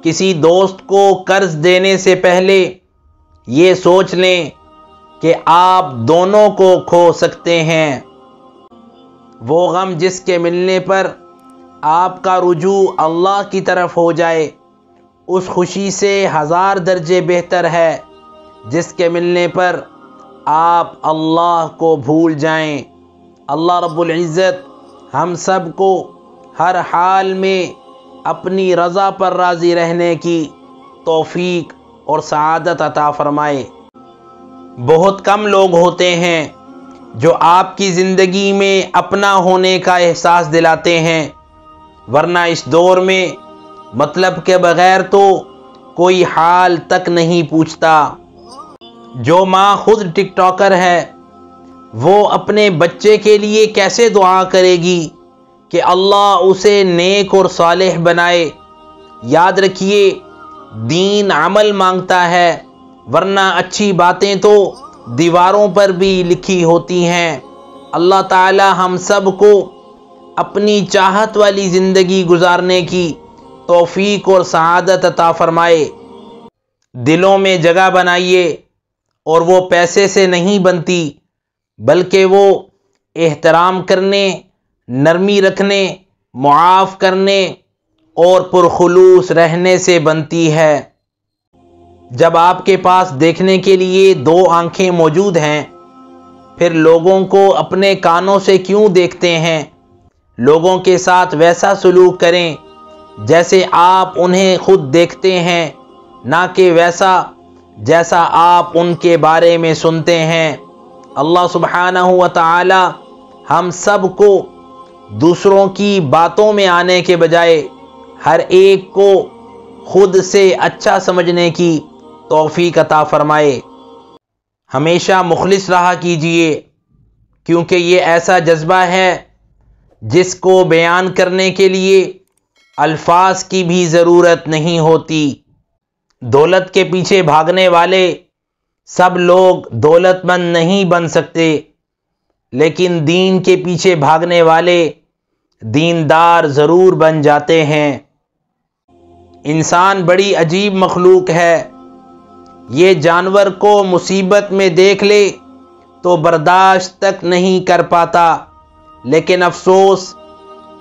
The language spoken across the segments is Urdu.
کسی دوست کو قرض دینے سے پہلے یہ سوچ لیں کہ آپ دونوں کو کھو سکتے ہیں۔ وہ غم جس کے ملنے پر آپ کا رجوع اللہ کی طرف ہو جائے، اس خوشی سے 1000 درجے بہتر ہے جس کے ملنے پر آپ اللہ کو بھول جائیں۔ اللہ رب العزت ہم سب کو ہر حال میں اپنی رضا پر راضی رہنے کی توفیق اور سعادت عطا فرمائے۔ بہت کم لوگ ہوتے ہیں جو آپ کی زندگی میں اپنا ہونے کا احساس دلاتے ہیں، ورنہ اس دور میں مطلب کے بغیر تو کوئی حال تک نہیں پوچھتا۔ جو ماں خود ٹک ٹاکر ہے وہ اپنے بچے کے لیے کیسے دعا کرے گی کہ اللہ اسے نیک اور صالح بنائے؟ یاد رکھیے، دین عمل مانگتا ہے، ورنہ اچھی باتیں تو دیواروں پر بھی لکھی ہوتی ہیں۔ اللہ تعالی ہم سب کو اپنی چاہت والی زندگی گزارنے کی توفیق اور سعادت عطا فرمائے۔ دلوں میں جگہ بنائیے، اور وہ پیسے سے نہیں بنتی بلکہ وہ احترام کرنے، نرمی رکھنے، معاف کرنے اور پرخلوص رہنے سے بنتی ہے۔ جب آپ کے پاس دیکھنے کے لیے 2 آنکھیں موجود ہیں، پھر لوگوں کو اپنے کانوں سے کیوں دیکھتے ہیں؟ لوگوں کے ساتھ ویسا سلوک کریں جیسے آپ انہیں خود دیکھتے ہیں، نہ کہ ویسا جیسا آپ ان کے بارے میں سنتے ہیں۔ اللہ سبحانہ و تعالی ہم سب کو دوسروں کی باتوں میں آنے کے بجائے ہر ایک کو خود سے اچھا سمجھنے کی توفیق عطا فرمائے۔ ہمیشہ مخلص رہا کیجیے، کیونکہ یہ ایسا جذبہ ہے جس کو بیان کرنے کے لیے الفاظ کی بھی ضرورت نہیں ہوتی۔ دولت کے پیچھے بھاگنے والے سب لوگ دولت مند نہیں بن سکتے، لیکن دین کے پیچھے بھاگنے والے دیندار ضرور بن جاتے ہیں۔ انسان بڑی عجیب مخلوق ہے۔ یہ جانور کو مصیبت میں دیکھ لے تو برداشت تک نہیں کر پاتا، لیکن افسوس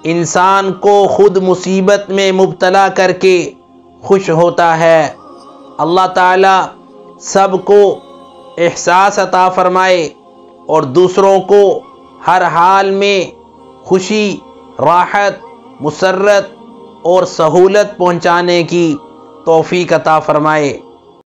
انسان کو خود مصیبت میں مبتلا کر کے خوش ہوتا ہے۔ اللہ تعالی سب کو احساس عطا فرمائے اور دوسروں کو ہر حال میں خوشی، راحت، مسرت اور سہولت پہنچانے کی توفیق عطا فرمائے۔